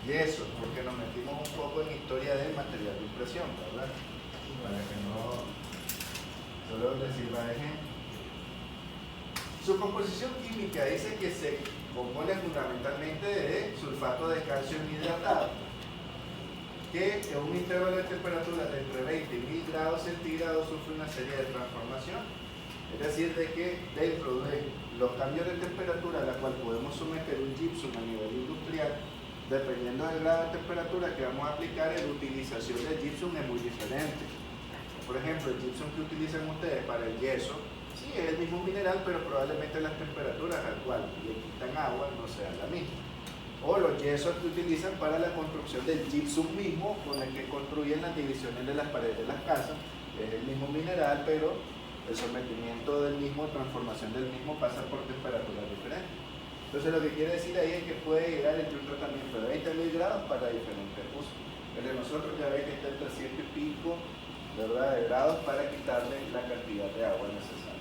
yeso, porque nos metimos un poco en historia del material de impresión, ¿verdad? Para que no solo les sirva de ejemplo. Su composición química dice que se compone fundamentalmente de sulfato de calcio hidratado, que en un intervalo de temperatura de entre 20 y 1000 grados centígrados sufre una serie de transformaciones. Es decir, de que dentro de los cambios de temperatura a la cual podemos someter un gypsum a nivel industrial, dependiendo del grado de temperatura que vamos a aplicar, la utilización del gypsum es muy diferente. Por ejemplo, el gypsum que utilizan ustedes para el yeso, sí, es el mismo mineral, pero probablemente las temperaturas al cual le quitan agua no sean la misma. O los yesos que utilizan para la construcción del gypsum mismo, con el que construyen las divisiones de las paredes de las casas, es el mismo mineral, pero el sometimiento del mismo, transformación del mismo pasa por temperaturas diferentes. Entonces lo que quiere decir ahí es que puede llegar entre un tratamiento de 20.000 grados para diferentes usos. El de nosotros ya ve que está entre 100 y pico, ¿verdad?, de grados para quitarle la cantidad de agua necesaria.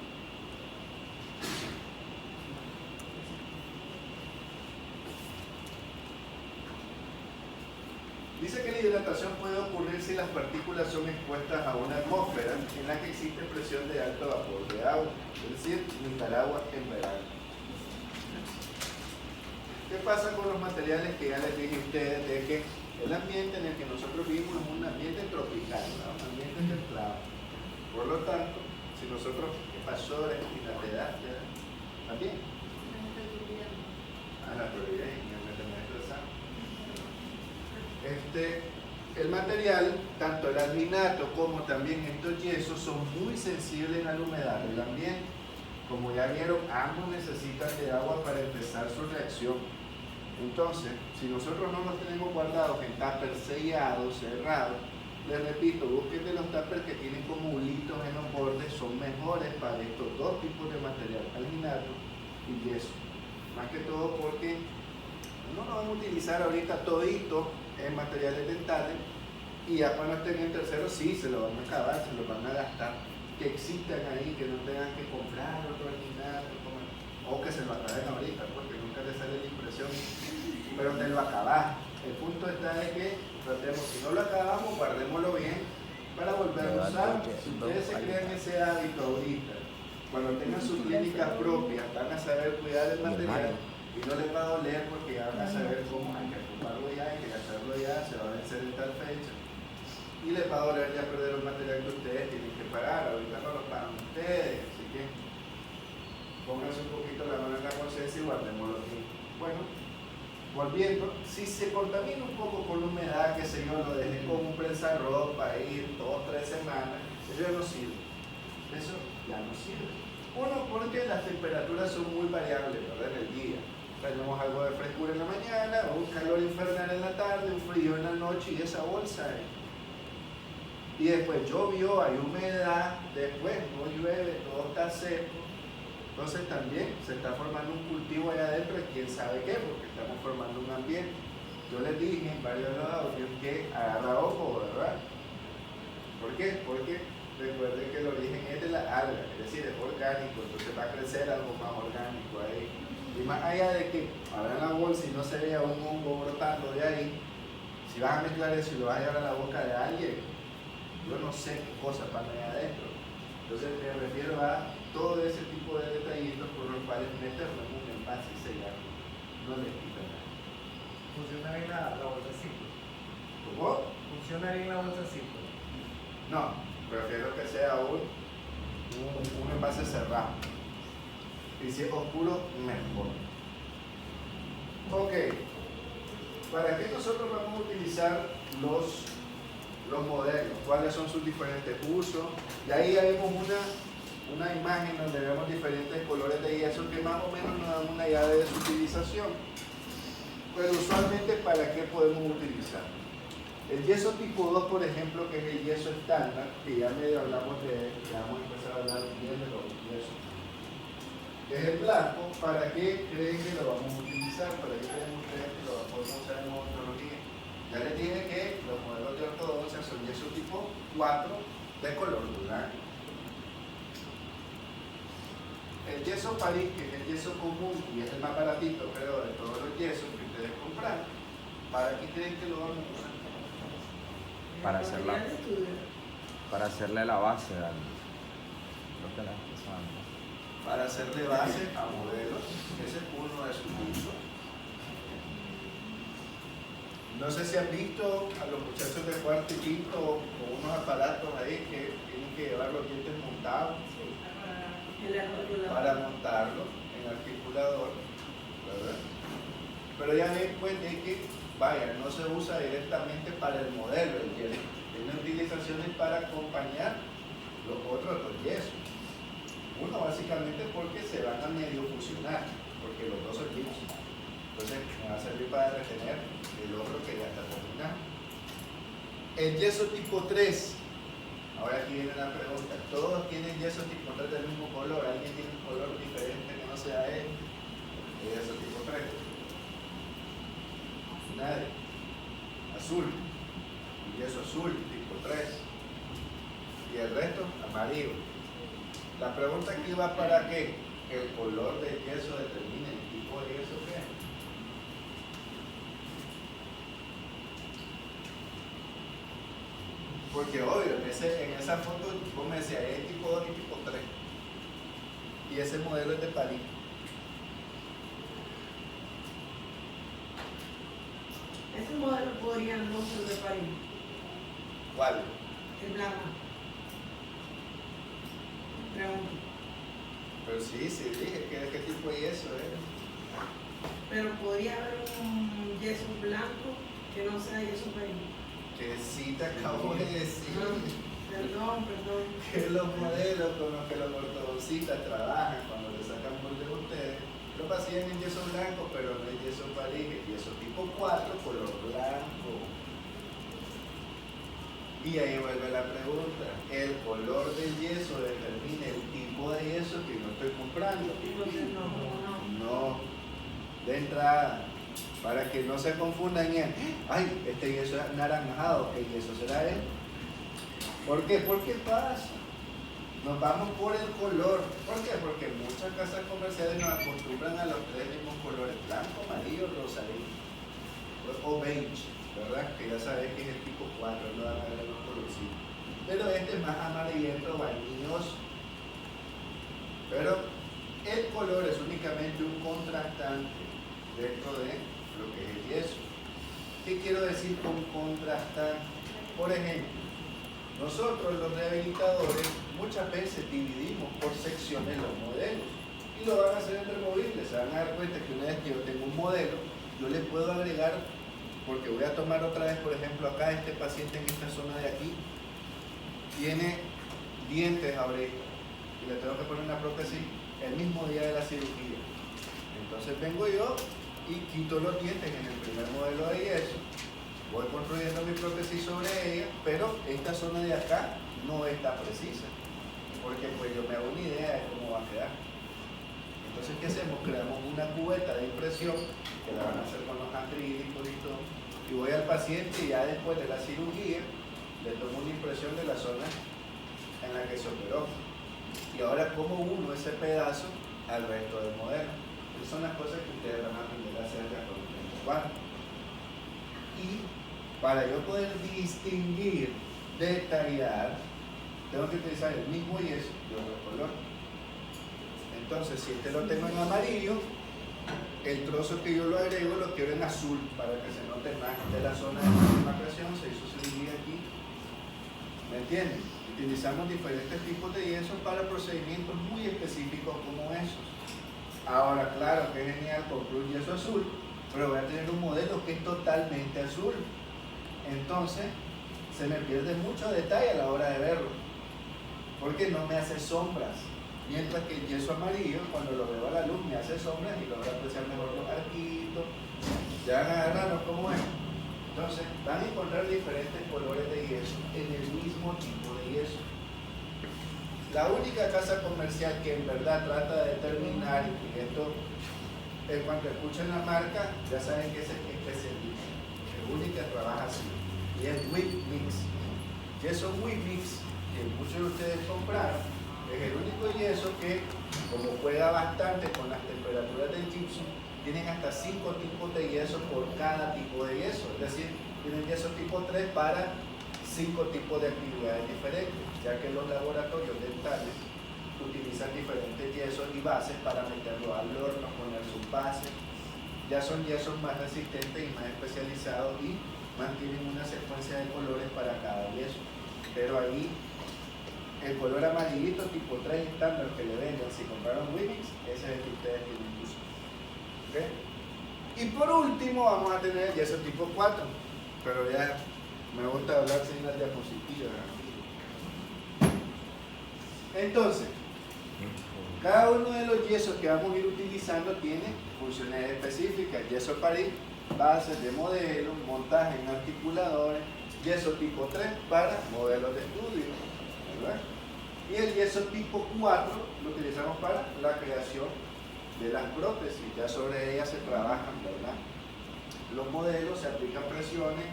Dice que la hidratación puede ocurrir si las partículas son expuestas a una atmósfera en la que existe presión de alto vapor de agua, es decir, Nicaragua en verano. ¿Qué pasa con los materiales que ya les dije a ustedes de que el ambiente en el que nosotros vivimos es un ambiente tropical, ¿no?, un ambiente templado? Por lo tanto, si nosotros, ¿qué pasó? ¿Y la edad? ¿También? Ah, la prioridad. El material, tanto el alginato como también estos yesos, son muy sensibles a la humedad del ambiente. Como ya vieron, ambos necesitan de agua para empezar su reacción. Entonces, si nosotros no los tenemos guardados en tuppers sellados, cerrados, les repito, busquen de los tuppers que tienen como hulitos en los bordes, son mejores para estos dos tipos de material, alginato y yeso. Más que todo porque no lo vamos a utilizar ahorita todito en materiales dentales, y ya cuando estén en tercero sí se lo van a acabar, se lo van a gastar, que existan ahí, que no tengan que comprar otro alginato, o que se lo acaben ahorita, porque nunca les sale la impresión, pero te lo acabas. El punto está de que tratemos, si no lo acabamos, guardémoslo bien para volverlo a usar. Si ustedes se crean ese hábito ahorita, cuando tengan su clínica propia, van a saber cuidar el material y no les va a doler, porque ya van a saber cómo hay que ocuparlo ya, hay que gastarlo ya, se va a vencer en tal fecha, y les va a doler ya perder un material que ustedes tienen que pagar. Ahorita no lo pagan ustedes, así que pónganse un poquito la mano en la conciencia y guardémoslo aquí. Bueno, volviendo, si se contamina un poco con la humedad, que sé yo, lo dejé con un prensarropa ahí 2 o 3 semanas, eso ya no sirve. Eso ya no sirve. Uno, porque las temperaturas son muy variables, ¿verdad?, en el día. Tenemos algo de frescura en la mañana, un calor infernal en la tarde, un frío en la noche, y esa bolsa y después llovió, hay humedad, después no llueve, todo está seco. Entonces también se está formando un cultivo allá adentro, y quién sabe qué, porque estamos formando un ambiente. Yo les dije en varios de los audios que agarra ojo, ¿verdad? ¿Por qué? Porque recuerden que el origen es de la alga, es decir, es orgánico, entonces va a crecer algo más orgánico ahí. Y más allá de que abran la bolsa y no se vea un hongo brotando de ahí, si vas a mezclar eso y lo vas a llevar a la boca de alguien, yo no sé qué cosas van allá adentro. Entonces me refiero a todo ese tipo de detallitos por los cuales meterlo en un envase y sellarlo no les quita nada. ¿Funciona bien la bolsa Ziploc? ¿Cómo? ¿Funciona bien la bolsa Ziploc? No, prefiero que sea un envase cerrado. Y si es oscuro, mejor. Ok, ¿para qué nosotros vamos a utilizar los modelos? ¿Cuáles son sus diferentes usos? Y ahí ya vemos una imagen donde vemos diferentes colores de yeso que más o menos nos dan una idea de su utilización. Pero usualmente, ¿para qué podemos utilizar? El yeso tipo 2, por ejemplo, que es el yeso estándar, que ya medio hablamos de él, ya vamos a empezar a hablar bien de los yesos. Es el blanco. ¿Para qué creen que lo vamos a utilizar? ¿Para qué creen ustedes que lo podemos usar en odontología? Ya les dije que los modelos de ortodoncia son yeso tipo 4 de color blanco. El yeso París, que es el yeso común y es el más baratito, pero de todos los yesos que ustedes compran, ¿para qué qué creen que lo vamos a usar? Para hacerle la base al lo que la empezando. Para hacerle base a modelos. Ese es uno de sus usos. No sé si han visto a los muchachos de cuarto y quinto con unos aparatos ahí que tienen que llevar los dientes montados para montarlo en articulador, ¿verdad? Pero ya ven pues de que, vaya, no se usa directamente para el modelo, tiene utilizaciones para acompañar los otros dos yesos. Uno básicamente porque se van a medio fusionar, porque los dos son yesos. Entonces me va a servir para retener el otro que ya está terminado. El yeso tipo 3. Ahora aquí viene la pregunta. ¿Todos tienen yeso tipo 3 del mismo color? ¿Alguien tiene un color diferente que no sea este? El yeso tipo 3. Nadie. Azul. El yeso azul tipo 3. Y el resto amarillo. La pregunta aquí va para qué. Que el color del yeso determine el tipo de yeso que es. Porque obvio, en esa foto vos me decías, es tipo 2 y tipo 3. Y ese modelo es de París. Ese modelo podría no ser de París. ¿Cuál? El blanco. Pregunto. Pero sí, dije que qué tipo de yeso es. Pero podría haber un yeso blanco que no sea yeso París. Que sí te acabo de decir. Perdón. Que los modelos con los que los ortodoncistas trabajan cuando le sacan moldes a ustedes, lo hacían en yeso blanco, pero no en yeso París, es yeso tipo 4, color blanco. Y ahí vuelve la pregunta, ¿el color del yeso determina el tipo de yeso que yo estoy comprando? No, de entrada, para que no se confundan en, ay, este yeso es naranjado, ¿qué yeso será él? ¿Por qué? ¿Qué pasa? Nos vamos por el color. ¿Por qué? Porque muchas casas comerciales nos acostumbran a los tres mismos colores, blanco, amarillo, rosadito o beige, ¿verdad? Que ya sabes que es el tipo 4, no van a ver los colorcitos. Pero este es más amarillento, vainilloso. Pero el color es únicamente un contrastante dentro de lo que es el yeso. ¿Qué quiero decir con contrastante? Por ejemplo, nosotros los rehabilitadores muchas veces dividimos por secciones los modelos y lo van a hacer en removible. Se van a dar cuenta que una vez que yo tengo un modelo, yo le puedo agregar, porque voy a tomar otra vez, por ejemplo, acá este paciente en esta zona de aquí tiene dientes ahorita y le tengo que poner una prótesis el mismo día de la cirugía. Entonces vengo yo y quito los dientes en el primer modelo de yeso, voy construyendo mi prótesis sobre ella, pero esta zona de acá no está precisa, porque pues yo me hago una idea de cómo va a quedar. Entonces, ¿qué hacemos? Creamos una cubeta de impresión, que la van a hacer con los acrílicos y todo, y voy al paciente y ya después de la cirugía le tomo una impresión de la zona en la que se operó. Y ahora como uno ese pedazo al resto del modelo. Esas son las cosas que ustedes van a aprender a hacer de acuerdo con el cuadro. Y para yo poder distinguir, detallar, tengo que utilizar el mismo yeso de otro color. Entonces, si este lo tengo en amarillo, el trozo que yo lo agrego lo quiero en azul para que se note más de la zona de demarcación. Se hizo cirugía aquí. ¿Me entienden? Utilizamos diferentes tipos de yesos para procedimientos muy específicos como esos. Ahora, claro que es genial comprar un yeso azul, pero voy a tener un modelo que es totalmente azul. Entonces, se me pierde mucho detalle a la hora de verlo, porque no me hace sombras. Mientras que el yeso amarillo, cuando lo veo a la luz, me hace sombras y logro apreciar mejor los arquitos. Ya van a agarrarlos como es. Entonces, van a encontrar diferentes colores de yeso en el mismo tipo de yeso. La única casa comercial que en verdad trata de determinar, y esto, en cuanto escuchen la marca, ya saben que es especialista. El único que trabaja así. Y es Wheat Mix. Yeso Wheat Mix, que muchos de ustedes compraron, es el único yeso que, como juega bastante con las temperaturas del gypsum, tienen hasta 5 tipos de yeso por cada tipo de yeso. Es decir, tienen yeso tipo 3 para 5 tipos de actividades diferentes, ya que los laboratorios dentales utilizan diferentes yesos y bases para meterlo al horno, poner sus bases. Ya son yesos más resistentes y más especializados y mantienen una secuencia de colores para cada yeso. Pero ahí el color amarillito tipo 3 estándar que le venden si compraron Wimix, ese es el que ustedes tienen que usar. ¿Okay? Y por último vamos a tener el yeso tipo 4, pero ya me gusta hablar sin las diapositivas. Entonces, cada uno de los yesos que vamos a ir utilizando tiene funciones específicas. Yeso París, bases de modelo, montaje en articuladores, yeso tipo 3 para modelos de estudio, ¿verdad? Y el yeso tipo 4 lo utilizamos para la creación de las prótesis, ya sobre ellas se trabajan, ¿verdad? Los modelos se aplican presiones,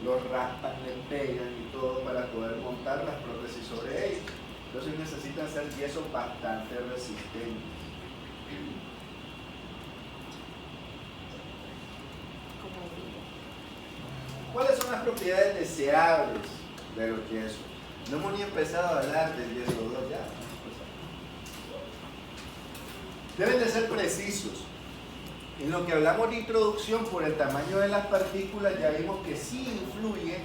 los raspan, les pegan y todo para poder montar las prótesis sobre ellos. Entonces necesitan ser yesos bastante resistentes. ¿Cuáles son las propiedades deseables de los yesos? No hemos ni empezado a hablar del yeso 2 ya. Deben de ser precisos. En lo que hablamos de introducción, por el tamaño de las partículas, ya vimos que sí influye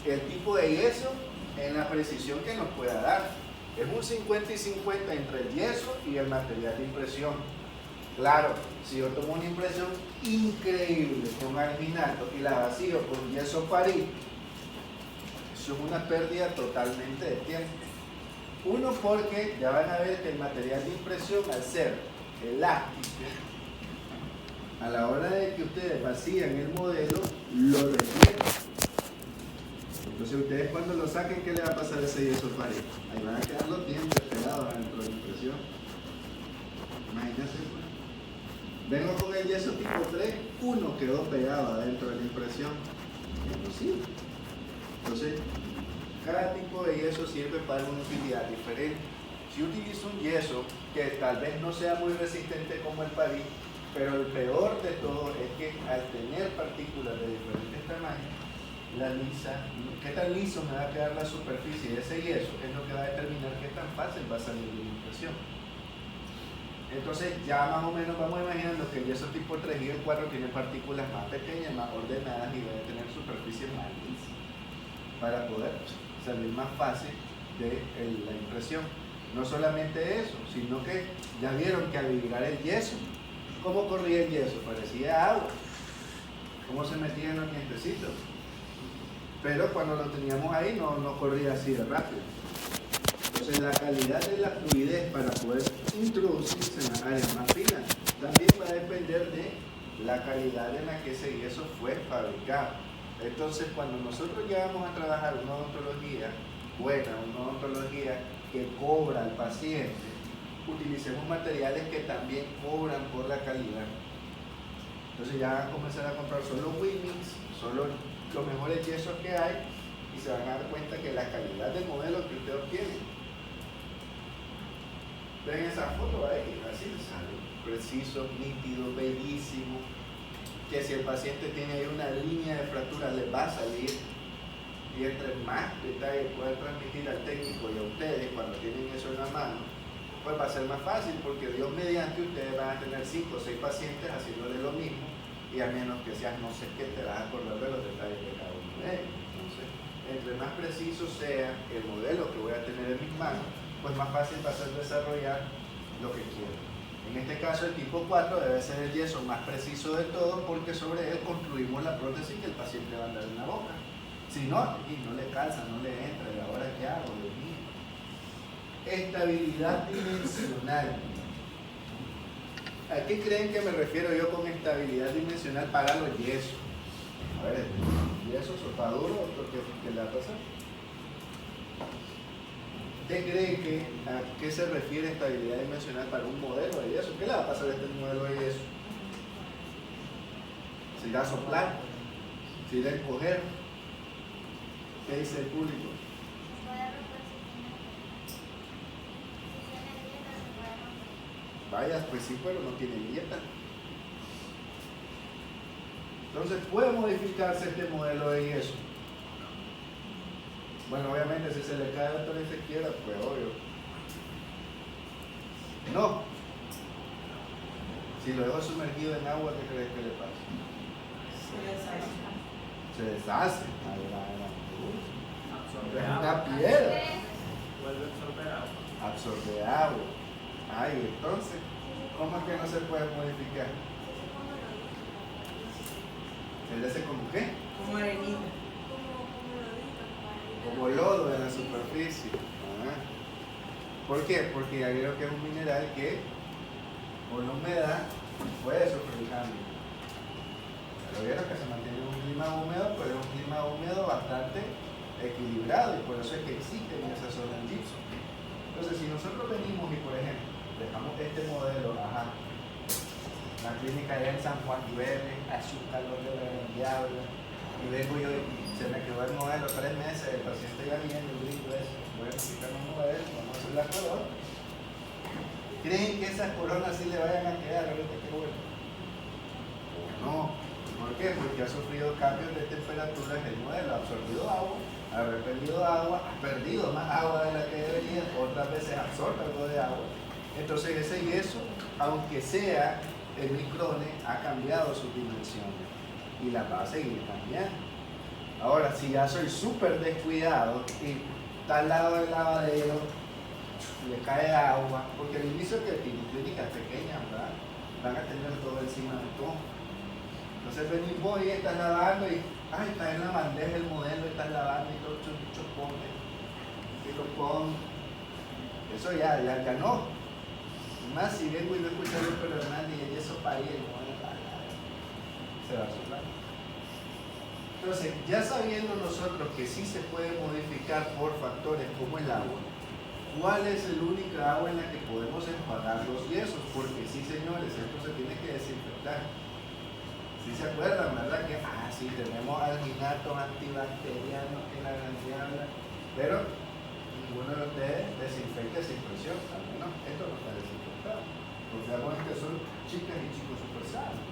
el tipo de yeso en la precisión que nos pueda dar. Es un 50 y 50 entre el yeso y el material de impresión. Claro, si yo tomo una impresión increíble con alginato y la vacío con yeso París, eso es una pérdida totalmente de tiempo. Uno, porque ya van a ver que el material de impresión, al ser elástico, a la hora de que ustedes vacían el modelo, lo retienen. Entonces ustedes cuando lo saquen, ¿qué le va a pasar a ese yeso París? Ahí van a quedar los dientes pegados dentro de la impresión. Imagínense. Vengo con el yeso tipo 3, uno quedó pegado adentro de la impresión. Imposible. Entonces, cada tipo de yeso sirve para una utilidad diferente. Si utilizo un yeso que tal vez no sea muy resistente como el París, pero el peor de todo es que al tener partículas de diferentes tamaños, la lisa, qué tan liso me va a quedar la superficie de ese yeso es lo que va a determinar qué tan fácil va a salir de la impresión. Entonces ya más o menos vamos imaginando que el yeso tipo 3 y el 4 tienen partículas más pequeñas, más ordenadas y deben tener superficies más lisas para poder salir más fácil de la impresión. No solamente eso, sino que ya vieron que al vibrar el yeso, ¿cómo corría el yeso? Parecía agua. ¿Cómo se metía en los dientecitos? Pero cuando lo teníamos ahí no corría así de rápido. Entonces la calidad de la fluidez para poder introducirse en las áreas más finas también va a depender de la calidad en la que ese yeso fue fabricado. Entonces cuando nosotros ya vamos a trabajar una odontología buena, una odontología que cobra al paciente, utilicemos materiales que también cobran por la calidad. Entonces ya van a comenzar a comprar solo Wimix, solo los mejores yesos que hay y se van a dar cuenta que la calidad del modelo que usted obtiene, ven esa foto ahí, así le sale, preciso, nítido, bellísimo, que si el paciente tiene ahí una línea de fractura le va a salir, y entre más detalles pueden transmitir al técnico y a ustedes cuando tienen eso en la mano, pues va a ser más fácil, porque Dios mediante ustedes van a tener 5 o 6 pacientes haciéndole lo mismo, y a menos que seas no sé qué, te vas a acordar de los detalles de cada uno de ellos. Entonces, entre más preciso sea el modelo que voy a tener en mis manos, pues más fácil va a ser desarrollar lo que quiero. En este caso el tipo 4 debe ser el yeso más preciso de todo, porque sobre él construimos la prótesis que el paciente va a andar en la boca. Si no, y no le calza, no le entra, y ahora ¿qué hago? Dios mío. Estabilidad dimensional. ¿A qué creen que me refiero yo con estabilidad dimensional para los yesos? A ver, ¿yeso, sofá duro? ¿Qué le va a pasar? ¿Usted cree a qué se refiere estabilidad dimensional para un modelo de yeso? ¿Qué le va a pasar a este modelo de yeso? ¿Se irá a soplar? ¿Se irá a encoger? ¿Qué dice el público? Vaya, pues sí, pero no tiene dieta. Entonces, ¿puede modificarse este modelo de yeso? Bueno, obviamente si se le cae la torre izquierda, pues obvio. No. Si lo dejo sumergido en agua, ¿qué crees que le pasa? Se deshace. Se deshace. Absorbe Es agua. una piedra. Vuelve a absorber agua. Absorbe agua. Ay, entonces, ¿cómo es que no se puede modificar? ¿Se le hace como qué? Como arenita. Como lodo en la superficie. Ah. ¿Por qué? Porque ya vieron que es un mineral que por la humedad puede sufrir cambio. Pero vieron que se mantiene en un clima húmedo, pero es un clima húmedo bastante equilibrado y por eso es que existe en esa zona el gypsum. Entonces, si nosotros venimos y, por ejemplo, dejamos este modelo, la clínica allá en San Juan y Vélez, hace un calor de la gran diabla, y vengo yo y se me quedó el modelo 3 meses, el paciente ya viene, el grito ese, bueno, quitarnos un modelo, vamos a hacer la corona. ¿Creen que esas coronas sí le vayan a quedar ahorita que bueno? No. ¿Por qué? Porque ha sufrido cambios de temperatura en el modelo, ha absorbido agua, ha repelido agua, ha perdido más agua de la que debería, otras veces absorbe algo de agua. Entonces ese yeso, aunque sea el microne, ha cambiado sus dimensiones y las va a seguir cambiando. Ahora, si ya soy súper descuidado y está al lado del lavadero, le cae agua, porque al inicio que tiene clínicas pequeñas, ¿verdad? Van a tener todo encima de todo. Entonces venís vos y estás lavando y, ay, está en la bandeja el modelo, estás lavando y todo chupón, y lo pongo. Eso ya no. Más si vengo y no escucho a Pedro Hernández y eso para ahí, el modelo se va a soplar. Entonces, ya sabiendo nosotros que sí se puede modificar por factores como el agua, ¿cuál es el única agua en la que podemos enjuagar los yesos? Porque sí, señores, esto se tiene que desinfectar. ¿Sí se acuerdan, verdad? Que, sí, tenemos alginatos antibacterianos que la gran diabla, pero ninguno de ustedes desinfecta sin presión, al menos esto no está desinfectado. Confiamos en que son chicas y chicos super sanos.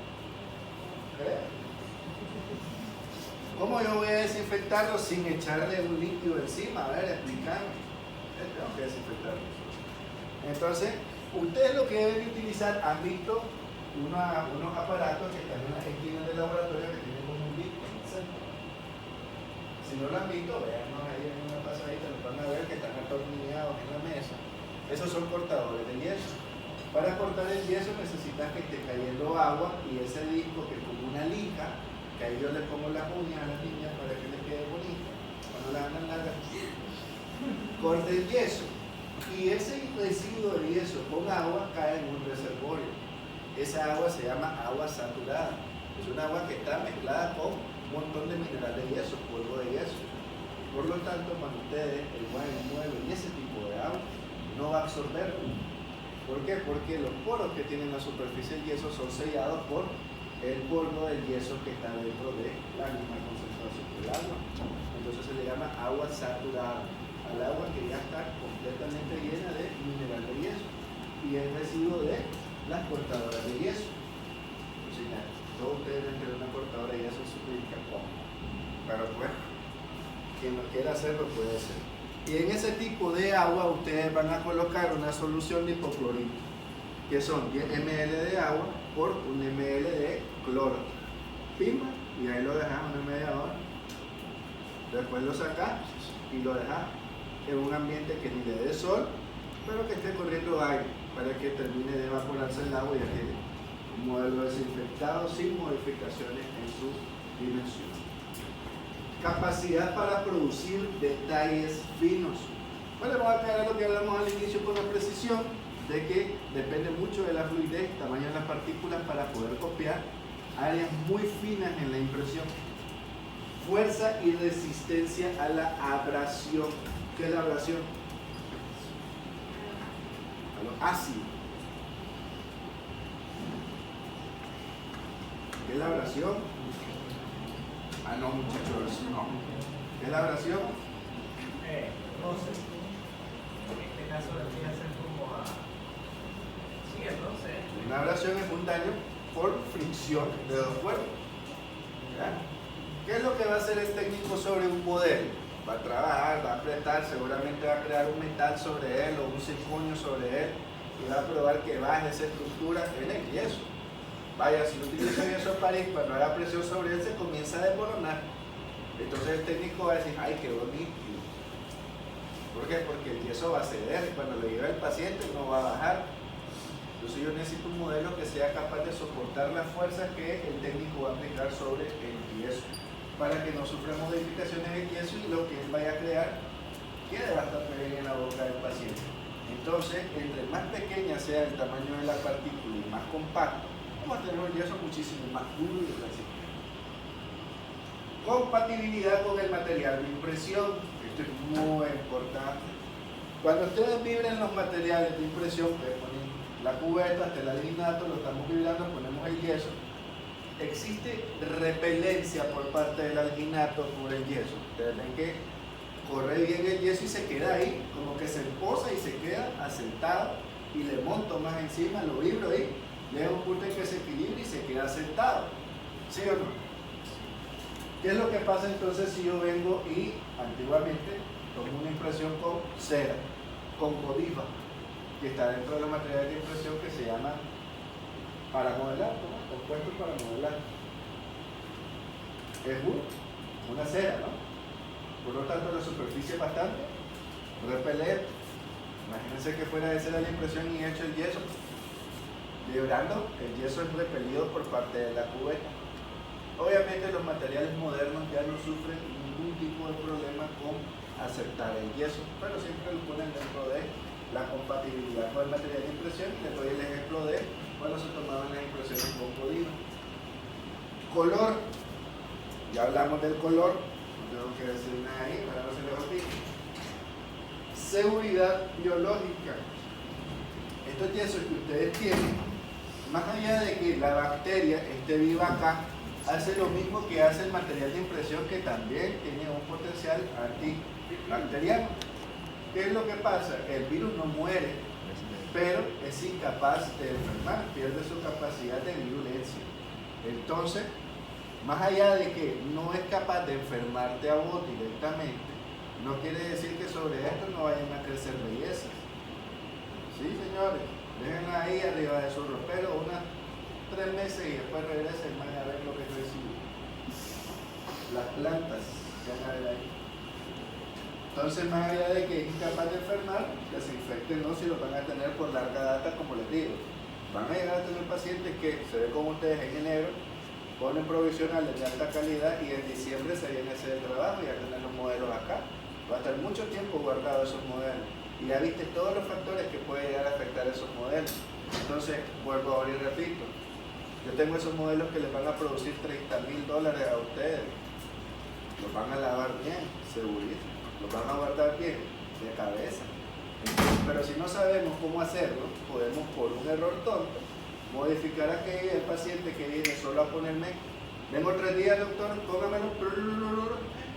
¿Cómo yo voy a desinfectarlo sin echarle un líquido encima? A ver, explícame. Tengo que desinfectarlo. Entonces, ustedes lo que deben utilizar, han visto unos aparatos que están en las esquinas del laboratorio que tienen como un disco en el centro. Si no lo han visto, véanos ahí en una pasadita, los van a ver que están atornillados en la mesa. Esos son cortadores de yeso. Para cortar el yeso necesitas que esté cayendo agua y ese disco que es como una lija, que ahí yo le pongo las uñas a las niñas para que les quede bonito, cuando la andan largas, corte el yeso. Y ese residuo de yeso con agua cae en un reservorio. Esa agua se llama agua saturada. Es un agua que está mezclada con un montón de mineral de yeso, polvo de yeso. Por lo tanto, cuando ustedes mueven ese tipo de agua, no va a absorber. ¿Por qué? Porque los poros que tienen la superficie del yeso son sellados por el polvo del yeso que está dentro de la misma concentración del agua. Entonces se le llama agua saturada al agua que ya está completamente llena de mineral de yeso y el residuo de las cortadoras de yeso. Entonces ya, todos ustedes deben tener una cortadora de yeso en su clínica, pero pues quien lo quiera hacerlo puede hacer. Y en ese tipo de agua ustedes van a colocar una solución de hipoclorito, que son 10 ml de agua por 1 ml de cloro. Pimba, y ahí lo dejas una media hora. Después lo sacas y lo dejas en un ambiente que ni le dé sol, pero que esté corriendo aire para que termine de evaporarse el agua y ya quede un modelo desinfectado sin modificaciones en su dimensión. Capacidad para producir detalles finos. Bueno, vamos a aclarar lo que hablamos al inicio con la precisión de que depende mucho de la fluidez, tamaño de las partículas para poder copiar áreas muy finas en la impresión. Fuerza y resistencia a la abrasión. ¿Qué es la abrasión? A lo ácido. ¿Qué es la abrasión? No, muchachos, no. ¿Qué es la abrasión? Roce. En este caso le hacen como a... Sí, el roce. Una abrasión es un daño por fricción de dos cuerpos. ¿Ya? ¿Qué es lo que va a hacer el técnico sobre un modelo? Va a trabajar, va a apretar, seguramente va a crear un metal sobre él o un circonio sobre él y va a probar que baje esa estructura en el yeso. Vaya, si utilizo yeso París, cuando haga presión sobre él se comienza a desmoronar. Entonces el técnico va a decir, ay, qué bonito. ¿Por qué? Porque el yeso va a ceder y cuando lo lleva el paciente no va a bajar. Entonces yo necesito un modelo que sea capaz de soportar las fuerzas que el técnico va a aplicar sobre el yeso, para que no sufra modificaciones en el yeso y lo que él vaya a crear quede bastante bien en la boca del paciente. Entonces, entre más pequeña sea el tamaño de la partícula y más compacto, vamos a tener un yeso muchísimo más duro y resistente. Compatibilidad con el material de impresión. Esto es muy importante. Cuando ustedes vibren los materiales de impresión, pues ponen la cubeta, el alginato, lo estamos vibrando, ponemos el yeso. Existe repelencia por parte del alginato por el yeso. Ustedes ven que corre bien el yeso y se queda ahí, como que se posa y se queda asentado y le monto más encima, lo vibro ahí, llega un punto en que se equilibra y se queda sentado. ¿Sí o no? ¿Qué es lo que pasa entonces si yo vengo y antiguamente tomo una impresión con cera, con codiva, que está dentro de los materiales de impresión que se llama para modelar, ¿no? Compuestos para modelar? Es una cera, ¿no? Por lo tanto la superficie es bastante repelente. Imagínense que fuera de cera la impresión y hecho el yeso, librando, el yeso es repelido por parte de la cubeta. Obviamente los materiales modernos ya no sufren ningún tipo de problema con aceptar el yeso, pero siempre lo ponen dentro de la compatibilidad con el material de impresión. Y les doy el ejemplo de cuando se tomaban las impresiones con codiva. Color, ya hablamos del color, no tengo que decir nada ahí para no se les olvide. Seguridad biológica. Estos yesos que ustedes tienen, más allá de que la bacteria esté viva acá, hace lo mismo que hace el material de impresión, que también tiene un potencial antibacteriano. ¿Qué es lo que pasa? El virus no muere, pero es incapaz de enfermar, pierde su capacidad de virulencia. Entonces, más allá de que no es capaz de enfermarte a vos directamente, no quiere decir que sobre esto no vayan a crecer bellezas. Sí, señores, déjenla ahí arriba de su ropero unas 3 meses y después regresen y van a ver lo que reciben. Las plantas que van a ver ahí. Entonces, más allá de que es incapaz de enfermar, que se infecten, no, si lo van a tener por larga data, como les digo. Van a llegar a tener pacientes que se ven como ustedes en enero, ponen provisionales de alta calidad y en diciembre se viene a hacer el trabajo y a tener los modelos acá. Va a estar mucho tiempo guardados esos modelos. Y ya viste todos los factores que pueden llegar a afectar esos modelos. Entonces, vuelvo ahora y repito. Yo tengo esos modelos que les van a producir $30,000 a ustedes. Los van a lavar bien, segurísimo. Los van a guardar bien, de cabeza. Pero si no sabemos cómo hacerlo, podemos por un error tonto modificar a que el paciente que viene solo a ponerme, vengo 3 días doctor, póngamelo,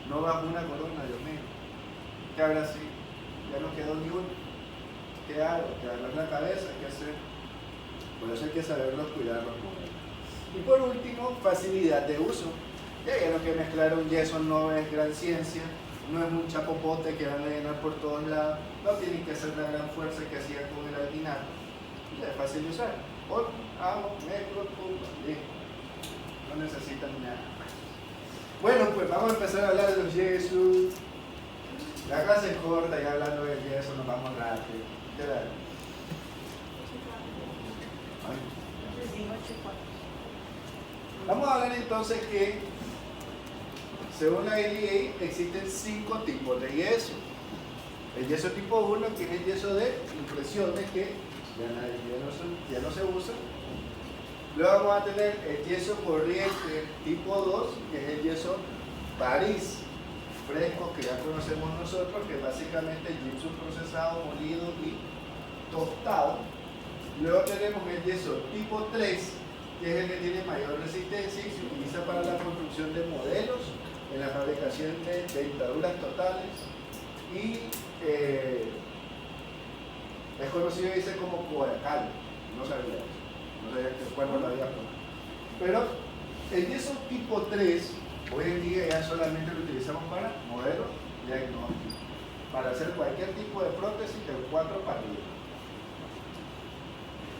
no bajo una corona, Dios mío. ¿Qué habrá así? Ya no quedó ni uno. ¿Qué hago? ¿Qué hago en la cabeza? ¿Qué hacer? Por eso hay que saberlos cuidar los modelos. Y por último, facilidad de uso. Ya vieron que mezclar un yeso no es gran ciencia, no es un chapopote que van a llenar por todos lados, no tienen que hacer la gran fuerza que hacían con el alginato. Es fácil de usar. Hago, mezclo, listo. No necesitan nada. Bueno, pues vamos a empezar a hablar de los yesos. La clase es corta, ya hablando del yeso, nos vamos rápido. ¿Qué tal? Vamos a hablar entonces que, según la ADA, existen 5 tipos de yeso. El yeso tipo 1, que es el yeso de impresiones, que ya no se usa. Luego vamos a tener el yeso corriente tipo 2, que es el yeso París, fresco, que ya conocemos nosotros, que es básicamente el gipsum procesado, molido y tostado. Luego tenemos el yeso tipo 3, que es el que tiene mayor resistencia y se utiliza para la construcción de modelos, en la fabricación de dentaduras totales y es conocido, dice, como coracal. No sabía eso, no sabía que cuándo lo había probado. Pero El yeso tipo 3, hoy en día ya solamente lo utilizamos para modelos diagnósticos, para hacer cualquier tipo de prótesis del 4 para arriba.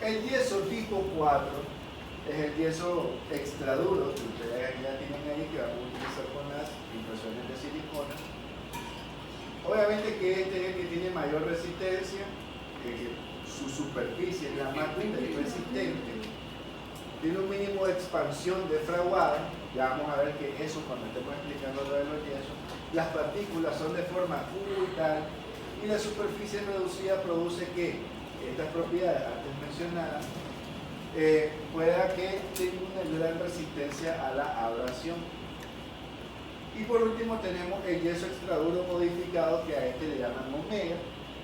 El yeso tipo 4 es el yeso extra duro que ustedes ya tienen ahí, que vamos a utilizar con las impresiones de silicona. Obviamente que este es el que tiene mayor resistencia, su superficie es la más dura y resistente, tiene un mínimo de expansión de fraguada. Ya vamos a ver que eso cuando estemos explicando lo de los yesos. Las partículas son de forma cubital y la superficie reducida produce que estas propiedades antes mencionadas pueda que tenga una gran resistencia a la abrasión. Y por último tenemos el yeso extraduro modificado, que a este le llaman omega,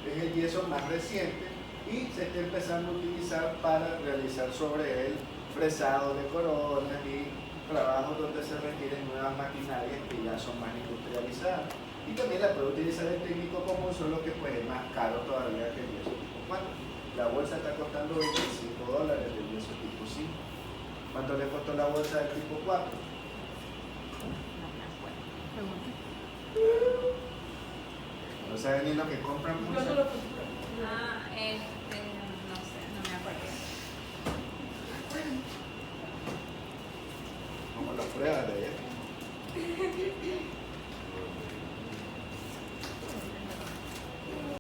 es el yeso más reciente y se está empezando a utilizar para realizar sobre él fresado de coronas y trabajos donde se requieren nuevas maquinarias que ya son más industrializadas. Y también la puede utilizar el técnico común, solo que pues es más caro todavía que el yeso tipo 4. La bolsa está costando $25 del yeso tipo 5. ¿Cuánto le costó la bolsa del tipo 4? No saben ni lo que compran mucho. No sé, no me acuerdo. Como las pruebas de ella.